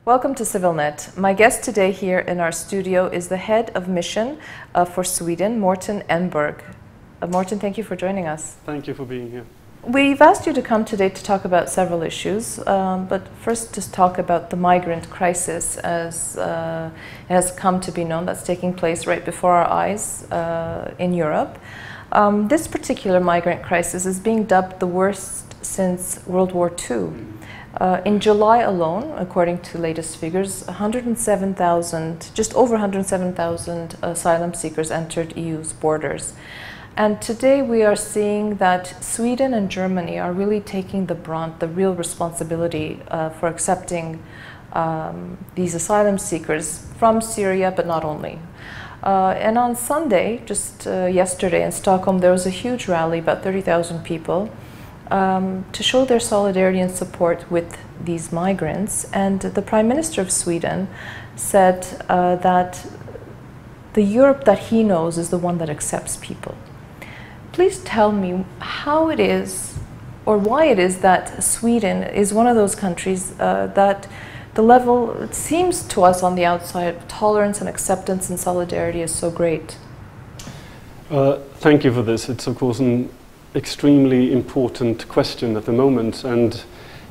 Welcome to CivilNet. My guest today here in our studio is the head of mission for Sweden, Marten Ehnberg. Marten, thank you for joining us. Thank you for being here. We've asked you to come today to talk about several issues, but first to talk about the migrant crisis as it has come to be known, that's taking place right before our eyes in Europe. This particular migrant crisis is being dubbed the worst since World War II. In July alone, according to latest figures, 107,000, just over 107,000 asylum seekers entered EU's borders. And today we are seeing that Sweden and Germany are really taking the brunt, the real responsibility for accepting these asylum seekers from Syria, but not only. And on Sunday, just yesterday in Stockholm, there was a huge rally, about 30,000 people, to show their solidarity and support with these migrants. And the Prime Minister of Sweden said that the Europe that he knows is the one that accepts people. Please tell me how it is, or why it is that Sweden is one of those countries that the level, it seems to us on the outside, of tolerance and acceptance and solidarity is so great. Thank you for this. It's of course an extremely important question at the moment, and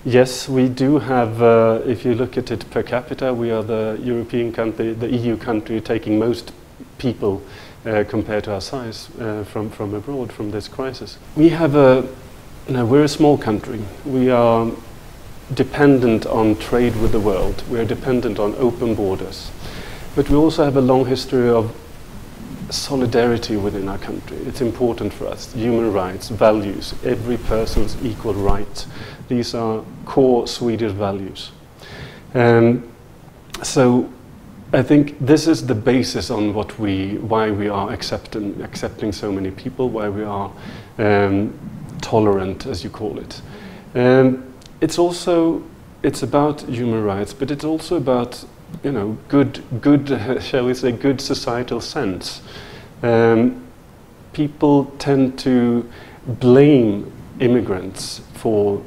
yes, we do have, if you look at it per capita, we are the European country, the EU country taking most people compared to our size from abroad, from this crisis. We have we're a small country. We are dependent on trade with the world. We are dependent on open borders. But we also have a long history of solidarity within our country. It's important for us. Human rights, values, every person's equal right. These are core Swedish values. So I think this is the basis on why we are accepting so many people, why we are tolerant, as you call it. It's about human rights, but it's also about, you know, good shall we say, good societal sense. People tend to blame immigrants for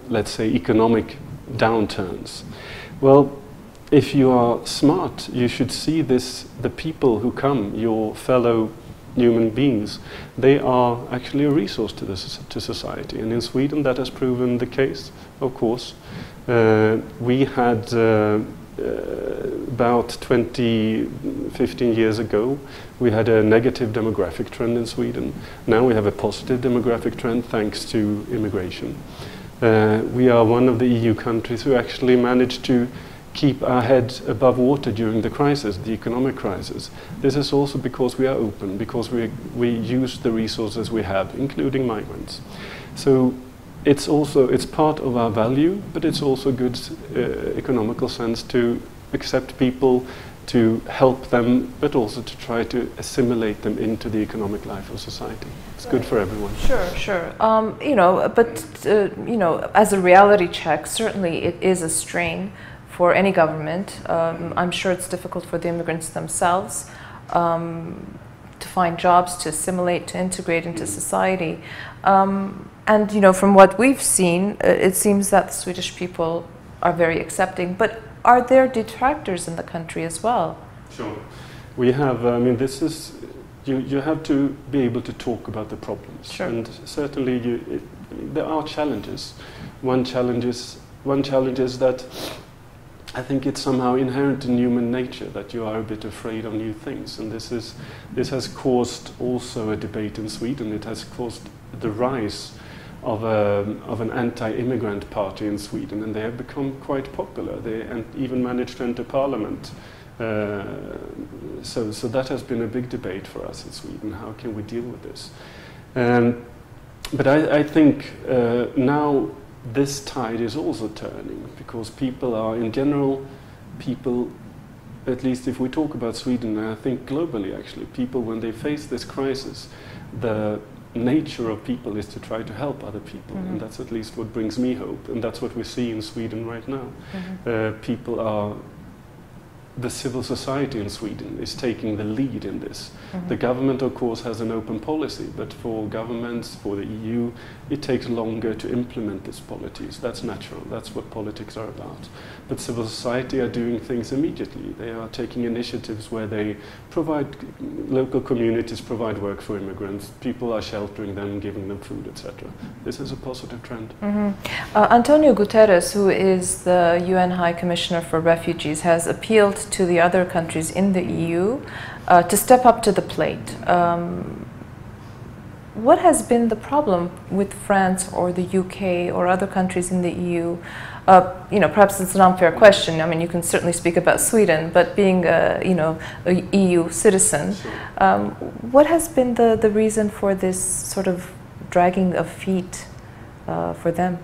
let's say economic downturns. Well, if you are smart, you should see this, the people who come, your fellow human beings, they are actually a resource to society. And in Sweden that has proven the case, of course. We had about 15 years ago, we had a negative demographic trend in Sweden. Now we have a positive demographic trend thanks to immigration. We are one of the EU countries who actually managed to keep our head above water during the crisis, the economic crisis. This is also because we are open, because we use the resources we have, including migrants. So it's part of our value, but it's also good economical sense to accept people, to help them, but also to try to assimilate them into the economic life of society. It's good for everyone. Sure. You know, but you know, as a reality check, certainly it is a strain for any government. I'm sure it's difficult for the immigrants themselves to find jobs, to assimilate, to integrate into society. And you know, from what we've seen, it seems that the Swedish people are very accepting. But are there detractors in the country as well? Sure. We have, I mean, this is, you have to be able to talk about the problems. Sure. And certainly there are challenges. One challenge is that I think it's somehow inherent in human nature that you are a bit afraid of new things, and this has caused also a debate in Sweden. It has caused the rise of an anti-immigrant party in Sweden, and they have become quite popular. They even managed to enter parliament. So that has been a big debate for us in Sweden. How can we deal with this? But I think now this tide is also turning, because people are, in general, at least if we talk about Sweden, and I think globally actually, people, when they face this crisis, the nature of people is to try to help other people, and that's at least what brings me hope, and that's what we see in Sweden right now. People are the civil society in Sweden is taking the lead in this. The government, of course, has an open policy, but for governments, for the EU, it takes longer to implement these policies. That's natural. That's what politics are about. But civil society are doing things immediately. They are taking initiatives where they provide, local communities provide work for immigrants. People are sheltering them, giving them food, etc. This is a positive trend. Antonio Guterres, who is the UN High Commissioner for Refugees, has appealed to the other countries in the EU to step up to the plate. What has been the problem with France or the UK or other countries in the EU? You know, perhaps it's an unfair question. I mean, you can certainly speak about Sweden, but being a EU citizen, what has been the reason for this sort of dragging of feet for them?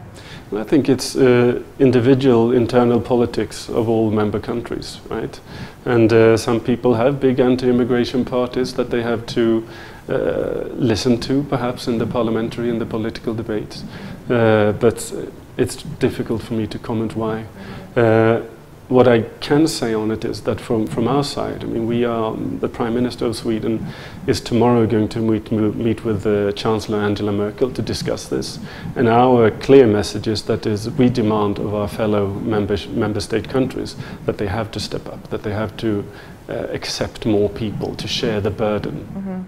Well, I think it's individual internal politics of all member countries, right? And some people have big anti-immigration parties that they have to listen to, perhaps in the parliamentary and the political debates. But it's difficult for me to comment why. What I can say on it is that from our side, I mean, the Prime Minister of Sweden is tomorrow going to meet with Chancellor Angela Merkel to discuss this. And our clear message is that we demand of our fellow member state countries that they have to step up, that they have to accept more people, to share the burden.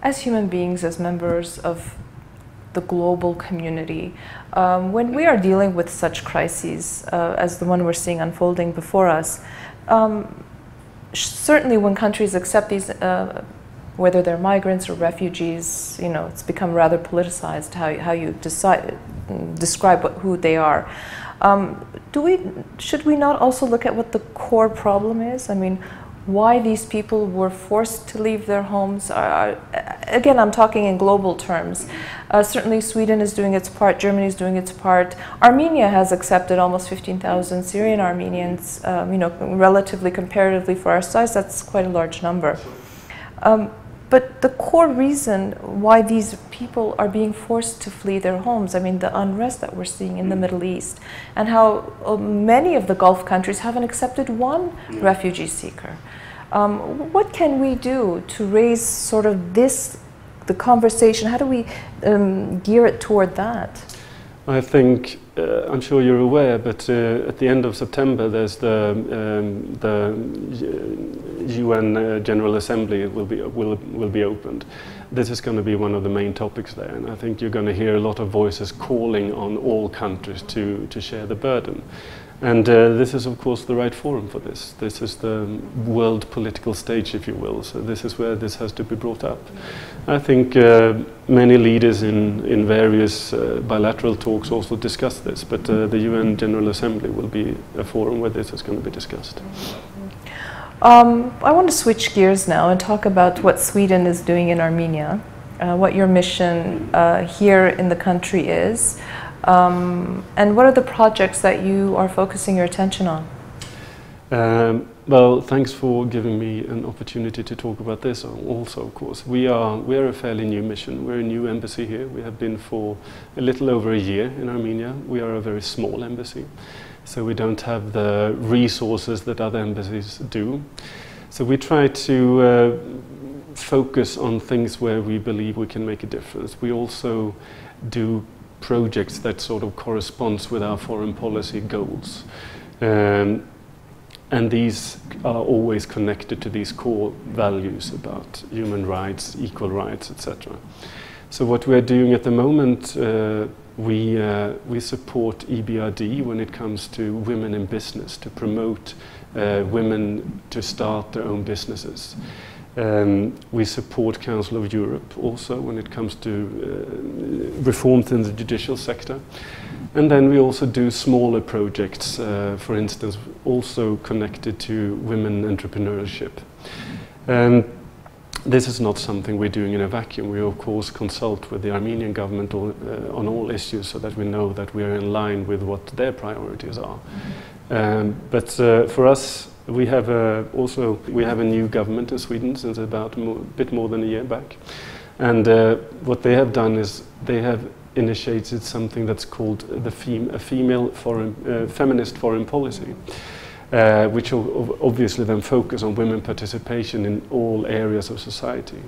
As human beings, as members of the global community, when we are dealing with such crises as the one we're seeing unfolding before us, certainly when countries accept these, whether they're migrants or refugees, you know, it's become rather politicized how you describe who they are. Should we not also look at what the core problem is? I mean, why these people were forced to leave their homes? Again, I'm talking in global terms. Certainly Sweden is doing its part, Germany is doing its part. Armenia has accepted almost 15,000 Syrian Armenians, you know, relatively, comparatively for our size, that's quite a large number. But the core reason why these people are being forced to flee their homes, I mean, the unrest that we're seeing in the Middle East, and how many of the Gulf countries haven't accepted one refugee seeker. What can we do to raise sort of the conversation? How do we gear it toward that? I think, I'm sure you're aware, but at the end of September there's the UN General Assembly will be opened. This is going to be one of the main topics there, and I think you're going to hear a lot of voices calling on all countries to share the burden. And this is, of course, the right forum for this. This is the world political stage, if you will. So this is where this has to be brought up. I think many leaders in various bilateral talks also discuss this, but the UN General Assembly will be a forum where this is going to be discussed. I want to switch gears now and talk about what Sweden is doing in Armenia, what your mission here in the country is. And what are the projects that you are focusing your attention on? Well, thanks for giving me an opportunity to talk about this also, of course. We are a fairly new mission. We're a new embassy here. We have been for a little over a year in Armenia. We are a very small embassy, so we don't have the resources that other embassies do. So we try to focus on things where we believe we can make a difference. We also do projects that sort of corresponds with our foreign policy goals. And these are always connected to these core values about human rights, equal rights, etc. So what we are doing at the moment, we support EBRD when it comes to women in business, to promote women to start their own businesses. We support Council of Europe also when it comes to reforms in the judicial sector. And then we also do smaller projects, for instance, also connected to women entrepreneurship. This is not something we're doing in a vacuum. We, of course, consult with the Armenian government on all issues so that we know that we are in line with what their priorities are. But for us, we have a new government in Sweden since about a bit more than a year back. And what they have done is they have initiated something that's called a feminist foreign policy. which obviously then focus on women participation in all areas of society.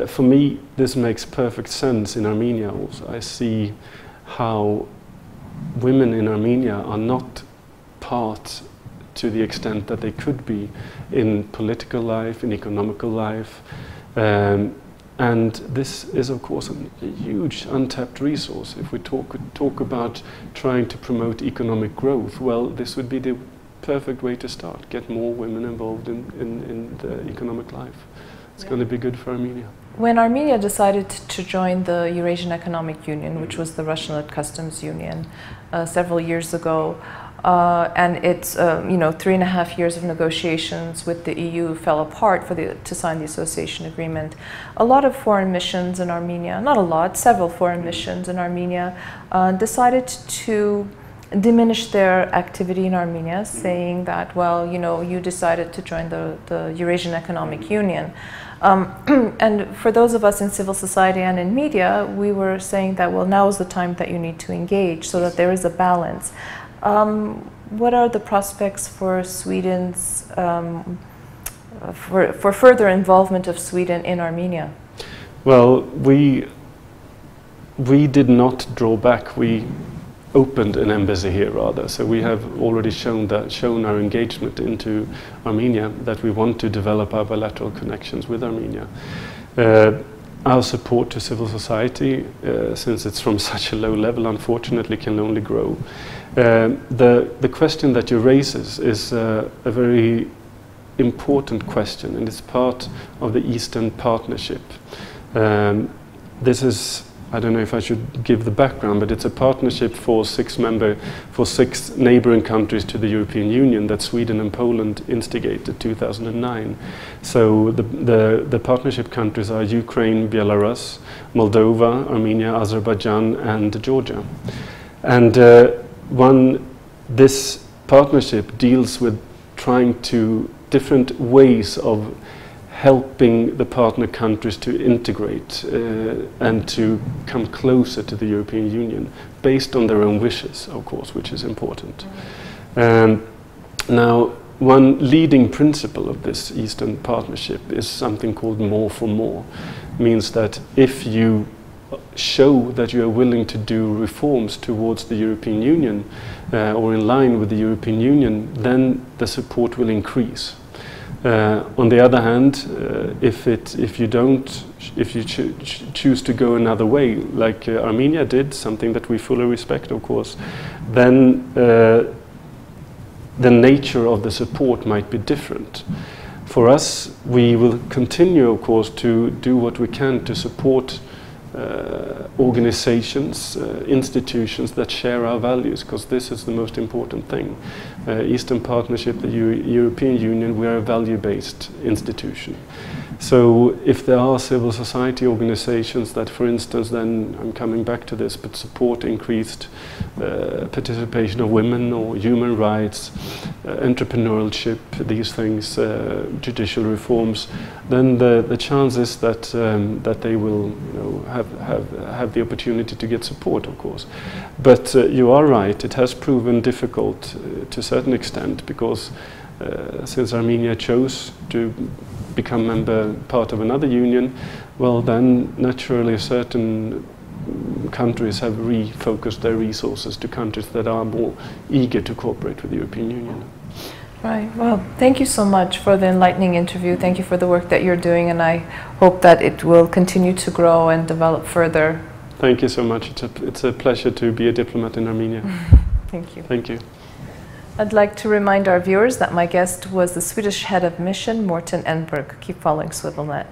For me, this makes perfect sense in Armenia also. I see how women in Armenia are not part to the extent that they could be in political life, in economical life. And this is, of course, a huge untapped resource. If we talk about trying to promote economic growth, well, this would be the perfect way to start. Get more women involved in the economic life. It's going to be good for Armenia. When Armenia decided to join the Eurasian Economic Union, which was the Russian-led customs union, several years ago, and it's 3.5 years of negotiations with the EU fell apart to sign the association agreement. A lot of foreign missions in Armenia, not a lot, several foreign missions in Armenia decided to diminish their activity in Armenia, saying that, well, you decided to join the Eurasian Economic Union. And for those of us in civil society and in media, we were saying that, well, now is the time that you need to engage so that there is a balance. What are the prospects for Sweden's, for further involvement of Sweden in Armenia? Well, we did not draw back. We opened an embassy here rather. So we have already shown our engagement into Armenia, that we want to develop our bilateral connections with Armenia. Our support to civil society, since it's from such a low level, unfortunately can only grow. The question that you raise is a very important question, and it's part of the Eastern Partnership. This is, I don't know if I should give the background, but it's a partnership for six neighboring countries to the European Union that Sweden and Poland instigated 2009. So the partnership countries are Ukraine, Belarus, Moldova, Armenia, Azerbaijan, and Georgia. And this partnership deals with trying to different ways of helping the partner countries to integrate and to come closer to the European Union based on their own wishes, of course, which is important. Now, one leading principle of this Eastern Partnership is something called more for more. It means that if you show that you are willing to do reforms towards the European Union or in line with the European Union, then the support will increase. On the other hand, if you choose to go another way, like Armenia did, something that we fully respect, of course, then the nature of the support might be different. For us, we will continue, of course, to do what we can to support organizations, institutions that share our values, because this is the most important thing. Eastern Partnership, the European Union, we are a value-based institution. So if there are civil society organizations that, for instance, then I'm coming back to this, but support increased participation of women or human rights, entrepreneurship, these things, judicial reforms, then the chances that that they will have the opportunity to get support, of course. But you are right, it has proven difficult to a certain extent, because since Armenia chose to become part of another union, well then naturally certain countries have refocused their resources to countries that are more eager to cooperate with the European Union. Right. Well, thank you so much for the enlightening interview. Thank you for the work that you're doing, and I hope that it will continue to grow and develop further. Thank you so much. It's a pleasure to be a diplomat in Armenia. Thank you. Thank you. I'd like to remind our viewers that my guest was the Swedish head of mission, Marten Ehnberg. Keep following CivilNet.